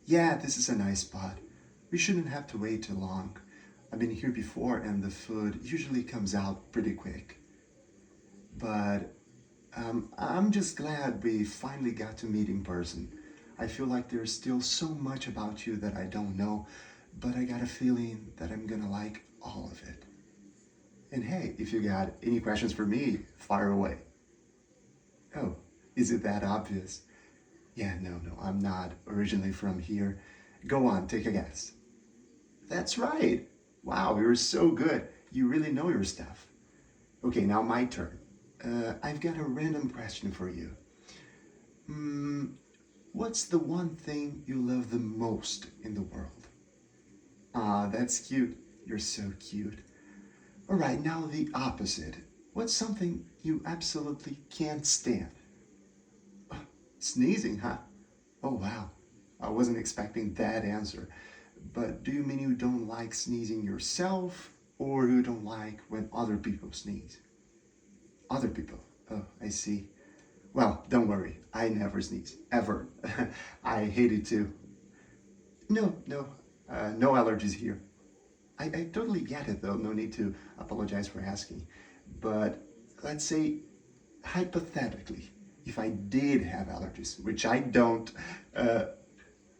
Yeah, this is a nice spot. We shouldn't have to wait too long. I've been here before and the food usually comes out pretty quick. But I'm just glad we finally got to meet in person. I feel like there's still so much about you that I don't know, but I got a feeling that I'm gonna like all of it. And hey, if you got any questions for me, fire away. Oh, is it that obvious? Yeah, no, I'm not originally from here. Go on, take a guess. That's right. Wow, you're so good. You really know your stuff. Okay, now my turn. I've got a random question for you. What's the one thing you love the most in the world? Ah, that's cute. You're so cute. All right, now the opposite. What's something you absolutely can't stand? Sneezing, huh? Oh, wow. I wasn't expecting that answer. But do you mean you don't like sneezing yourself, or you don't like when other people sneeze? Other people. Oh, I see. Well, don't worry. I never sneeze. Ever. I hate it too. No allergies here. I totally get it though. No need to apologize for asking. But let's say, hypothetically, if I did have allergies, which I don't, uh,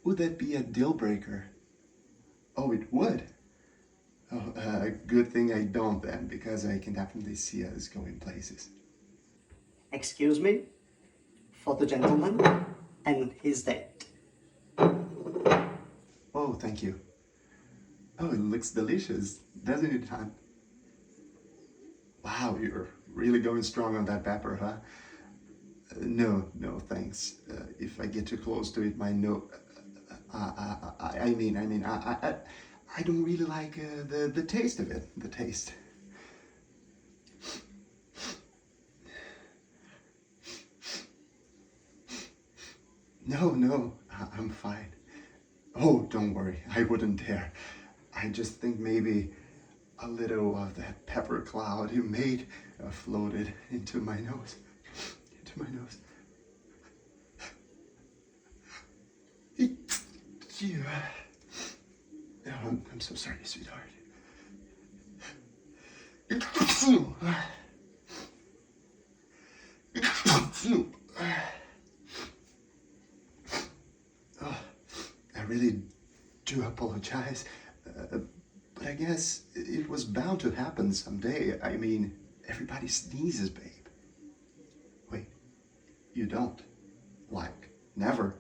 would that be a deal breaker? Oh, it would. Oh, good thing I don't then, because I can definitely see us going places. Excuse me, for the gentleman and his date. Oh, thank you. Oh, it looks delicious, doesn't it, hon? Wow, you're really going strong on that pepper, huh? No, thanks. If I get too close to it, my no. I don't really like the taste of it. The taste. No, I'm fine. Oh, don't worry, I wouldn't dare. I just think maybe a little of that pepper cloud you made floated into my nose. Into my nose. Ew. Oh, I'm so sorry, sweetheart. Oh, I really do apologize. But I guess it was bound to happen someday. I mean, everybody sneezes, babe. Wait, you don't? Like, never?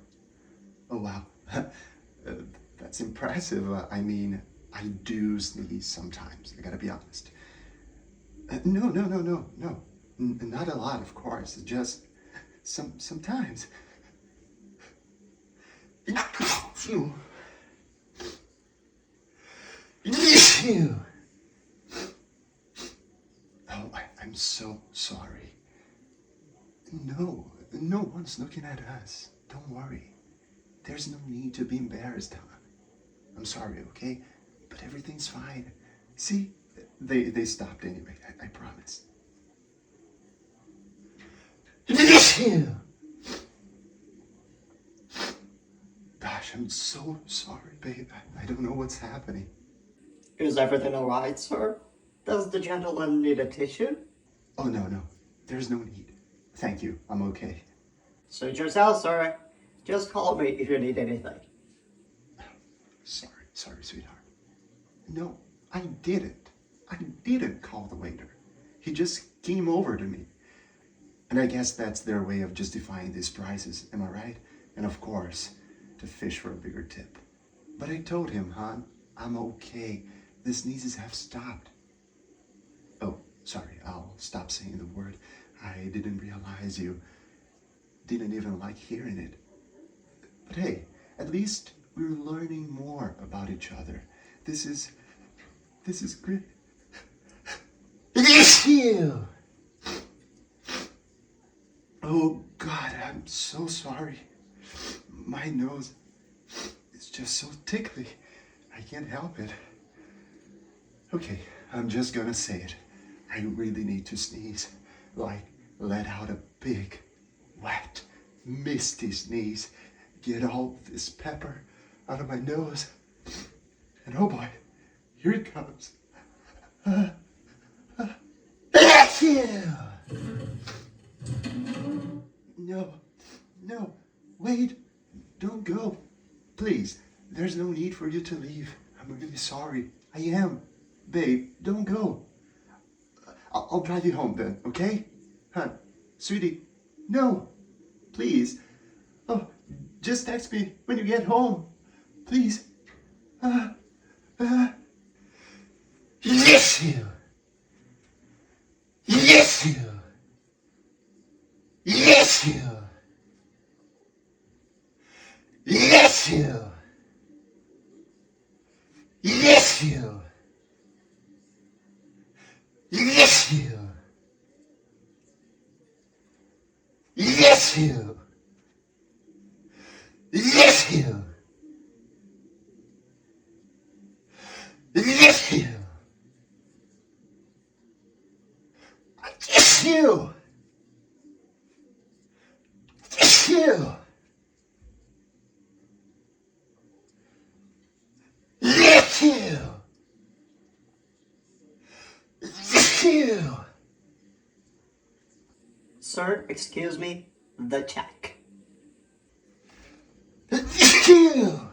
Oh, wow. That's impressive. I mean, I do sneeze sometimes. I gotta be honest. No. Not a lot, of course. Just sometimes. Phew. Phew. Oh, I'm so sorry. No one's looking at us. Don't worry. There's no need to be embarrassed, hon. I'm sorry, okay? But everything's fine. See? They stopped anyway, I promise. Gosh, I'm so sorry, babe. I don't know what's happening. Is everything alright, sir? Does the gentleman need a tissue? Oh, no. There's no need. Thank you. I'm okay. Suit yourself, sir. Just call me if you need anything. Sorry, sweetheart. No, I didn't. I didn't call the waiter. He just came over to me. And I guess that's their way of justifying these prices, am I right? And of course, to fish for a bigger tip. But I told him, hon, I'm okay. The sneezes have stopped. Oh, sorry, I'll stop saying the word. I didn't realize you didn't even like hearing it. But hey, at least we're learning more about each other. This is great. Ew. Oh God, I'm so sorry. My nose is just so tickly. I can't help it. Okay, I'm just gonna say it. I really need to sneeze. Like, let out a big, wet, misty sneeze. Get all this pepper out of my nose. And oh boy, here it comes. No, no, wait, don't go. Please, there's no need for you to leave. I'm really sorry. I am. Babe, don't go. I'll drive you home then, okay? Hon, sweetie, no, please. Oh, just text me when you get home. Please. Yes, you. Yes, you. Yes, you. Yes, you. Yes, you. Yes, you. Yes, you. Yes, you. Yes, you. Yes, you. Yes, you. Yes, you. Yes, you. Sir, excuse me, the check. Yes, you.